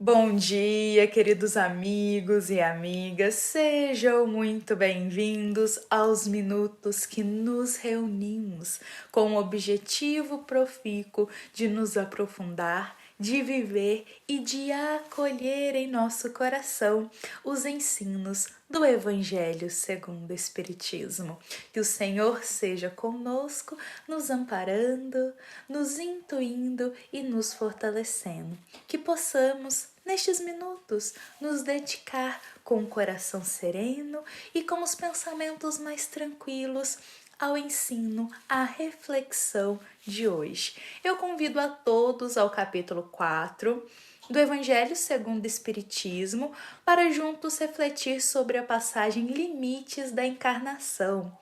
Bom dia, queridos amigos e amigas, sejam muito bem-vindos aos minutos que nos reunimos com o objetivo profícuo de nos aprofundar, de viver e de acolher em nosso coração os ensinos do Evangelho segundo o Espiritismo. Que o Senhor seja conosco, nos amparando, nos intuindo e nos fortalecendo. Que possamos, nestes minutos, nos dedicar com o coração sereno e com os pensamentos mais tranquilos ao ensino, à reflexão de hoje. Eu convido a todos ao capítulo 4 do Evangelho segundo o Espiritismo para juntos refletir sobre a passagem Limites da Encarnação.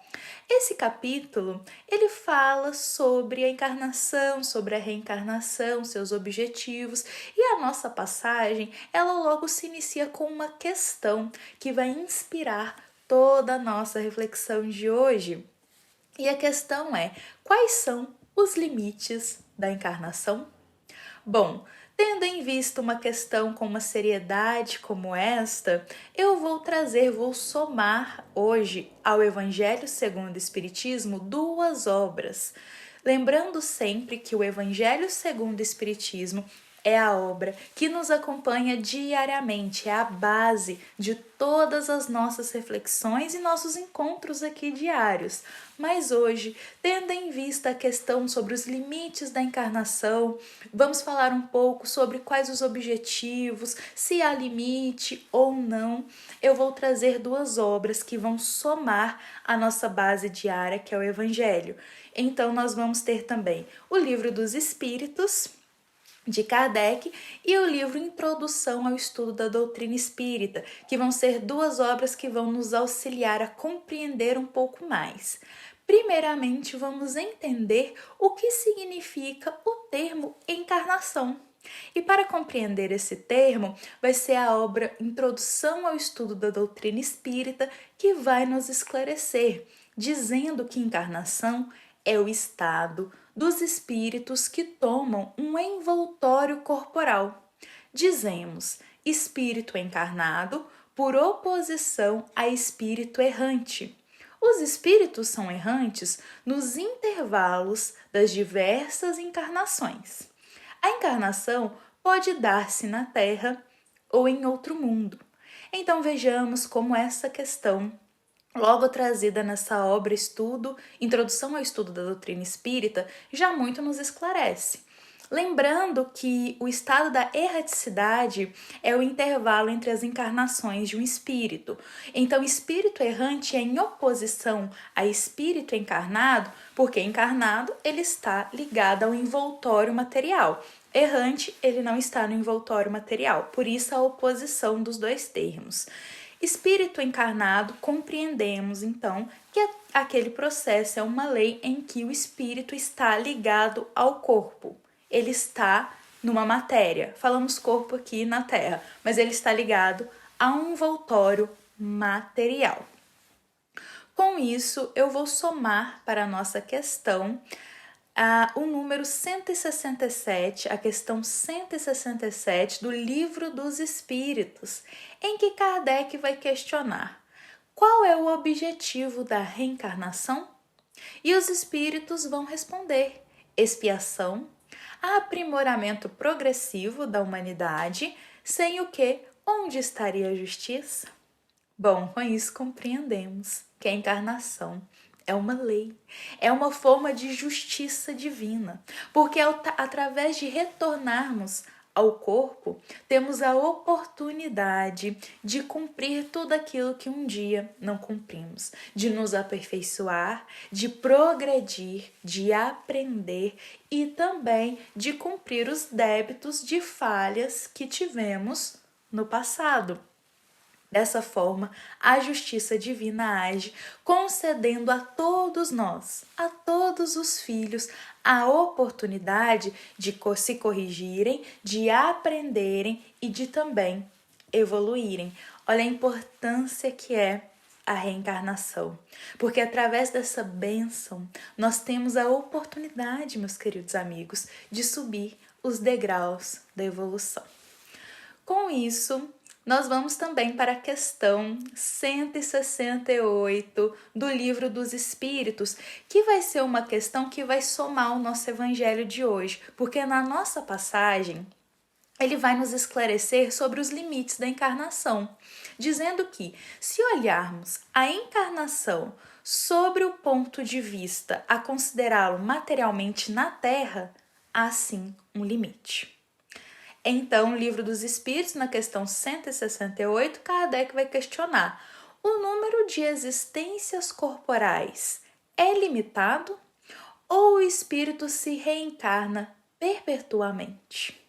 Esse capítulo, ele fala sobre a encarnação, sobre a reencarnação, seus objetivos, e a nossa passagem, ela logo se inicia com uma questão que vai inspirar toda a nossa reflexão de hoje. E a questão é: quais são os limites da encarnação? Bom, tendo em vista uma questão com uma seriedade como esta, eu vou somar hoje ao Evangelho segundo o Espiritismo duas obras. Lembrando sempre que o Evangelho segundo o Espiritismo é a obra que nos acompanha diariamente, é a base de todas as nossas reflexões e nossos encontros aqui diários. Mas hoje, tendo em vista a questão sobre os limites da encarnação, vamos falar um pouco sobre quais os objetivos, se há limite ou não. Eu vou trazer duas obras que vão somar a nossa base diária, que é o Evangelho. Então, nós vamos ter também o Livro dos Espíritos, de Kardec, e o livro Introdução ao Estudo da Doutrina Espírita, que vão ser duas obras que vão nos auxiliar a compreender um pouco mais. Primeiramente, vamos entender o que significa o termo encarnação. E para compreender esse termo, vai ser a obra Introdução ao Estudo da Doutrina Espírita que vai nos esclarecer, dizendo que encarnação é o estado dos espíritos que tomam um envoltório corporal. Dizemos espírito encarnado por oposição a espírito errante. Os espíritos são errantes nos intervalos das diversas encarnações. A encarnação pode dar-se na Terra ou em outro mundo. Então vejamos como essa questão, logo trazida nessa obra Estudo, Introdução ao Estudo da Doutrina Espírita, já muito nos esclarece. Lembrando que o estado da erraticidade é o intervalo entre as encarnações de um espírito. Então, espírito errante é em oposição a espírito encarnado, porque encarnado ele está ligado ao envoltório material. Errante, ele não está no envoltório material, por isso a oposição dos dois termos. Espírito encarnado, compreendemos então que aquele processo é uma lei em que o espírito está ligado ao corpo. Ele está numa matéria, falamos corpo aqui na Terra, mas ele está ligado a um envoltório material. Com isso, eu vou somar para a nossa questão o número 167, a questão 167 do Livro dos Espíritos, em que Kardec vai questionar: qual é o objetivo da reencarnação? E os espíritos vão responder: expiação, aprimoramento progressivo da humanidade, sem o que, onde estaria a justiça? Bom, com isso compreendemos que a encarnação é uma lei, é uma forma de justiça divina, porque através de retornarmos ao corpo, temos a oportunidade de cumprir tudo aquilo que um dia não cumprimos, de nos aperfeiçoar, de progredir, de aprender e também de cumprir os débitos de falhas que tivemos no passado. Dessa forma, a justiça divina age, concedendo a todos nós, a todos os filhos, a oportunidade de se corrigirem, de aprenderem e de também evoluírem. Olha a importância que é a reencarnação, porque através dessa bênção nós temos a oportunidade, meus queridos amigos, de subir os degraus da evolução. Com isso, nós vamos também para a questão 168 do Livro dos Espíritos, que vai ser uma questão que vai somar o nosso evangelho de hoje, porque na nossa passagem ele vai nos esclarecer sobre os limites da encarnação, dizendo que, se olharmos a encarnação sobre o ponto de vista a considerá-lo materialmente na Terra, há sim um limite. Então, no Livro dos Espíritos, na questão 168, Kardec vai questionar: o número de existências corporais é limitado ou o espírito se reencarna perpetuamente?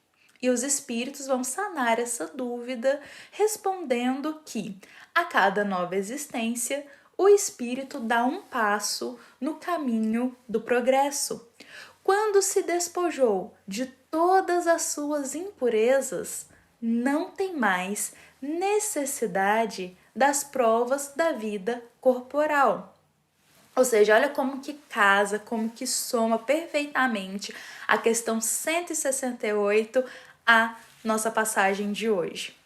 E os espíritos vão sanar essa dúvida, respondendo que, a cada nova existência, o espírito dá um passo no caminho do progresso. Quando se despojou de todas as suas impurezas, não tem mais necessidade das provas da vida corporal. Ou seja, olha como que casa, como que soma perfeitamente a questão 168 à nossa passagem de hoje.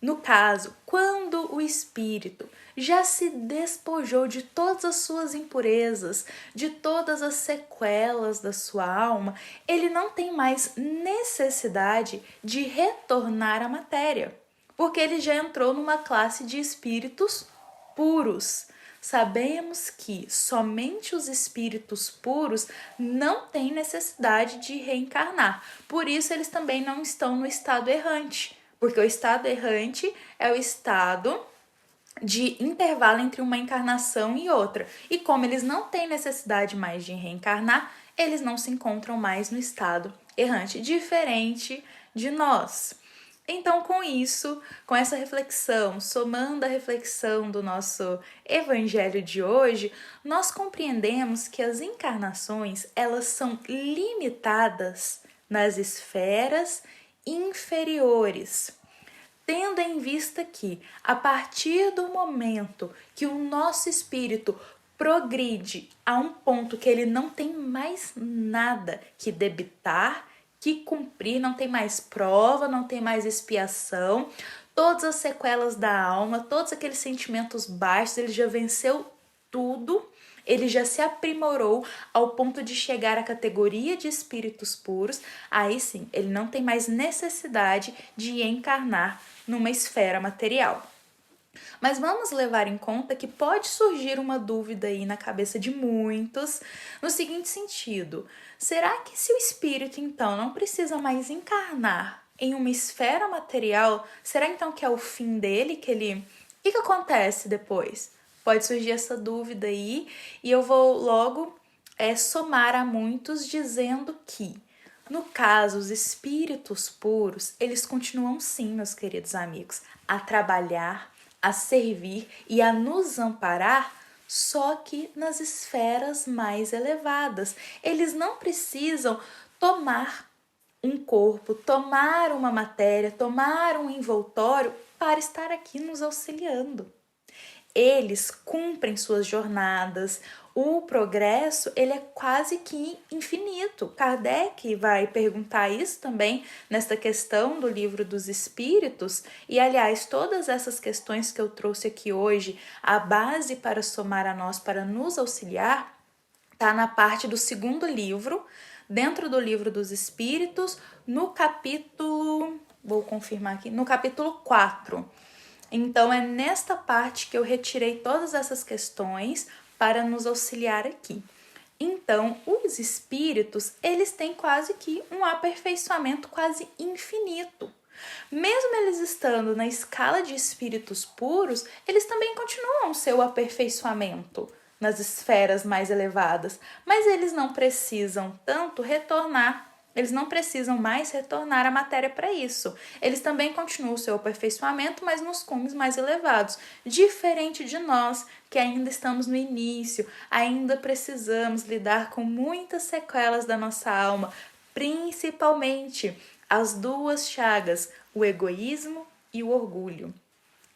No caso, quando o espírito já se despojou de todas as suas impurezas, de todas as sequelas da sua alma, ele não tem mais necessidade de retornar à matéria, porque ele já entrou numa classe de espíritos puros. Sabemos que somente os espíritos puros não têm necessidade de reencarnar, por isso eles também não estão no estado errante, porque o estado errante é o estado de intervalo entre uma encarnação e outra. E como eles não têm necessidade mais de reencarnar, eles não se encontram mais no estado errante, diferente de nós. Então, com isso, com essa reflexão, somando a reflexão do nosso evangelho de hoje, nós compreendemos que as encarnações, elas são limitadas nas esferas inferiores, tendo em vista que, a partir do momento que o nosso espírito progride a um ponto que ele não tem mais nada que debitar, que cumprir, não tem mais prova, não tem mais expiação, todas as sequelas da alma, todos aqueles sentimentos baixos, ele já venceu tudo, ele já se aprimorou ao ponto de chegar à categoria de espíritos puros, aí sim, ele não tem mais necessidade de encarnar numa esfera material. Mas vamos levar em conta que pode surgir uma dúvida aí na cabeça de muitos, no seguinte sentido: será que se o espírito então não precisa mais encarnar em uma esfera material, será então que é o fim dele, que ele... O que acontece depois? Pode surgir essa dúvida aí, e eu vou logo somar a muitos dizendo que, no caso, os espíritos puros, eles continuam sim, meus queridos amigos, a trabalhar, a servir e a nos amparar, só que nas esferas mais elevadas. Eles não precisam tomar um corpo, tomar uma matéria, tomar um envoltório para estar aqui nos auxiliando. Eles cumprem suas jornadas, o progresso ele é quase que infinito. Kardec vai perguntar isso também nesta questão do Livro dos Espíritos, e aliás, todas essas questões que eu trouxe aqui hoje, a base para somar a nós, para nos auxiliar, está na parte do segundo livro, dentro do Livro dos Espíritos, no capítulo, vou confirmar aqui, no capítulo 4. Então, é nesta parte que eu retirei todas essas questões para nos auxiliar aqui. Então, os espíritos, eles têm quase que um aperfeiçoamento quase infinito. Mesmo eles estando na escala de espíritos puros, eles também continuam seu aperfeiçoamento nas esferas mais elevadas, mas eles não precisam tanto retornar. Eles não precisam mais retornar à matéria para isso. Eles também continuam o seu aperfeiçoamento, mas nos cumes mais elevados. Diferente de nós, que ainda estamos no início, ainda precisamos lidar com muitas sequelas da nossa alma, principalmente as duas chagas, o egoísmo e o orgulho,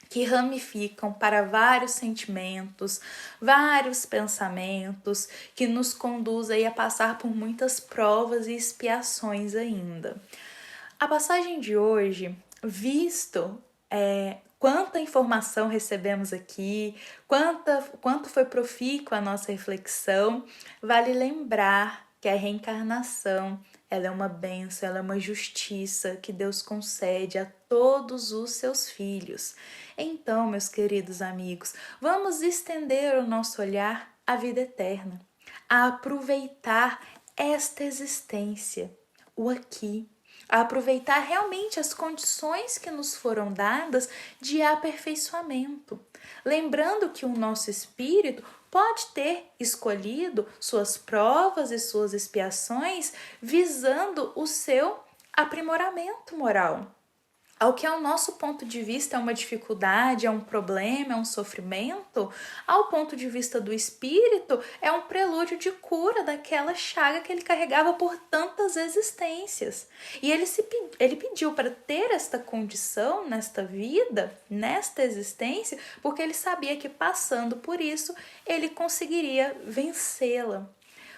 que ramificam para vários sentimentos, vários pensamentos, que nos conduzem a passar por muitas provas e expiações ainda. A passagem de hoje, visto quanta informação recebemos aqui, quanto foi profícua a nossa reflexão, vale lembrar que a reencarnação, ela é uma bênção, ela é uma justiça que Deus concede a todos os seus filhos. Então, meus queridos amigos, vamos estender o nosso olhar à vida eterna, a aproveitar esta existência, o aqui, a aproveitar realmente as condições que nos foram dadas de aperfeiçoamento. Lembrando que o nosso espírito pode ter escolhido suas provas e suas expiações visando o seu aprimoramento moral. Ao que ao nosso ponto de vista é uma dificuldade, é um problema, é um sofrimento, ao ponto de vista do espírito é um prelúdio de cura daquela chaga que ele carregava por tantas existências. E ele pediu para ter esta condição nesta vida, nesta existência, porque ele sabia que passando por isso ele conseguiria vencê-la.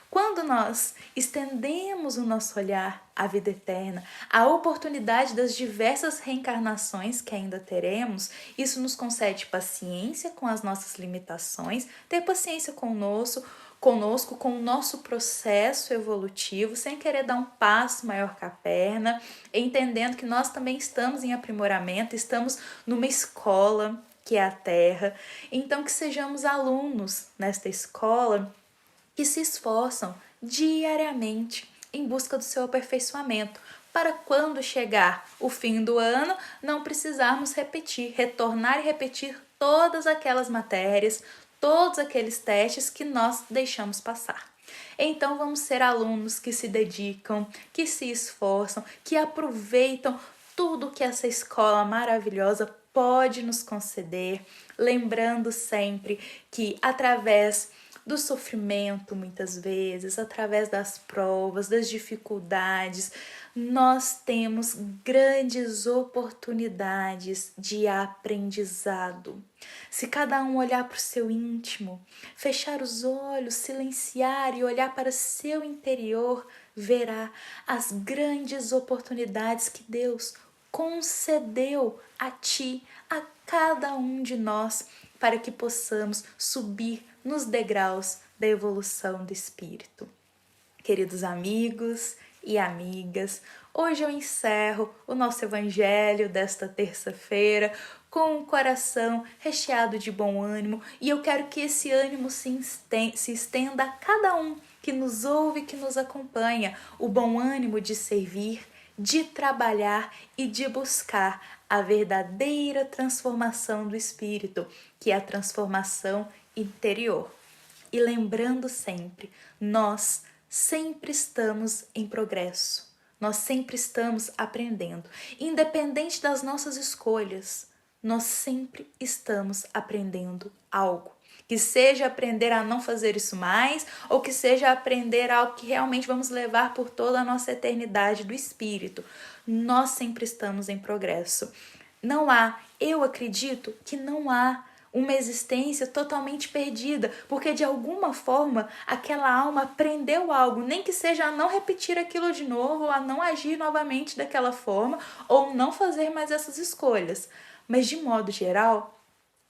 Quando nós estendemos o nosso olhar à vida eterna, à oportunidade das diversas reencarnações que ainda teremos, isso nos concede paciência com as nossas limitações, ter paciência conosco, com o nosso processo evolutivo, sem querer dar um passo maior que a perna, entendendo que nós também estamos em aprimoramento, estamos numa escola que é a Terra, então que sejamos alunos nesta escola que se esforçam diariamente em busca do seu aperfeiçoamento, para quando chegar o fim do ano, não precisarmos retornar e repetir todas aquelas matérias, todos aqueles testes que nós deixamos passar. Então vamos ser alunos que se dedicam, que se esforçam, que aproveitam tudo que essa escola maravilhosa pode nos conceder, lembrando sempre que através do sofrimento, muitas vezes, através das provas, das dificuldades, nós temos grandes oportunidades de aprendizado. Se cada um olhar para o seu íntimo, fechar os olhos, silenciar e olhar para seu interior, verá as grandes oportunidades que Deus concedeu a ti, a cada um de nós, para que possamos subir nos degraus da evolução do espírito. Queridos amigos e amigas, hoje eu encerro o nosso evangelho desta terça-feira com um coração recheado de bom ânimo, e eu quero que esse ânimo se estenda a cada um que nos ouve e que nos acompanha, o bom ânimo de servir, de trabalhar e de buscar a verdadeira transformação do espírito, que é a transformação interior. E lembrando sempre, nós sempre estamos em progresso, nós sempre estamos aprendendo, independente das nossas escolhas, nós sempre estamos aprendendo algo. Que seja aprender a não fazer isso mais, ou que seja aprender algo que realmente vamos levar por toda a nossa eternidade do espírito. Nós sempre estamos em progresso. Eu acredito que não há uma existência totalmente perdida, porque de alguma forma aquela alma aprendeu algo, nem que seja a não repetir aquilo de novo, a não agir novamente daquela forma, ou não fazer mais essas escolhas. Mas de modo geral,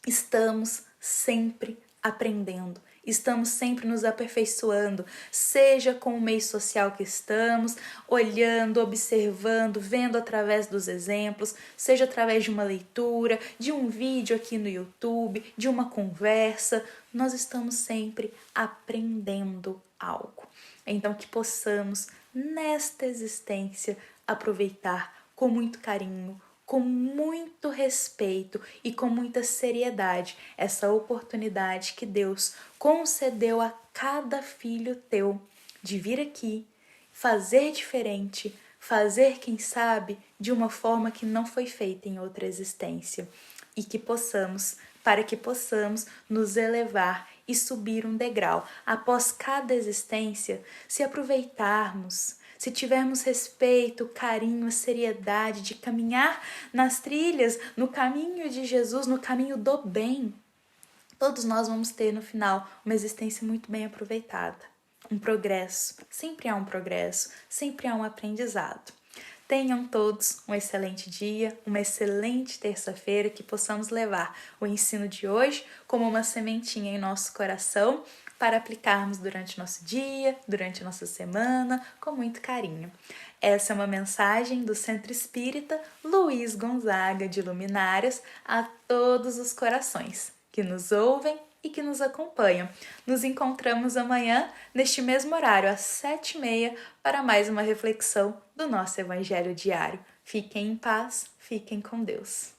estamos sempre aprendendo, estamos sempre nos aperfeiçoando, seja com o meio social que estamos, olhando, observando, vendo através dos exemplos, seja através de uma leitura, de um vídeo aqui no YouTube, de uma conversa, nós estamos sempre aprendendo algo. Então que possamos, nesta existência, aproveitar com muito carinho, com muito respeito e com muita seriedade essa oportunidade que Deus concedeu a cada filho teu de vir aqui, fazer diferente, fazer, quem sabe, de uma forma que não foi feita em outra existência, e que possamos, para que possamos nos elevar e subir um degrau após cada existência, se aproveitarmos, se tivermos respeito, carinho, seriedade de caminhar nas trilhas, no caminho de Jesus, no caminho do bem, todos nós vamos ter no final uma existência muito bem aproveitada. Um progresso, sempre há um progresso, sempre há um aprendizado. Tenham todos um excelente dia, uma excelente terça-feira, que possamos levar o ensino de hoje como uma sementinha em nosso coração para aplicarmos durante nosso dia, durante nossa semana, com muito carinho. Essa é uma mensagem do Centro Espírita Luiz Gonzaga de Luminárias a todos os corações que nos ouvem e que nos acompanham. Nos encontramos amanhã, neste mesmo horário, às 7h30, para mais uma reflexão do nosso Evangelho diário. Fiquem em paz, fiquem com Deus.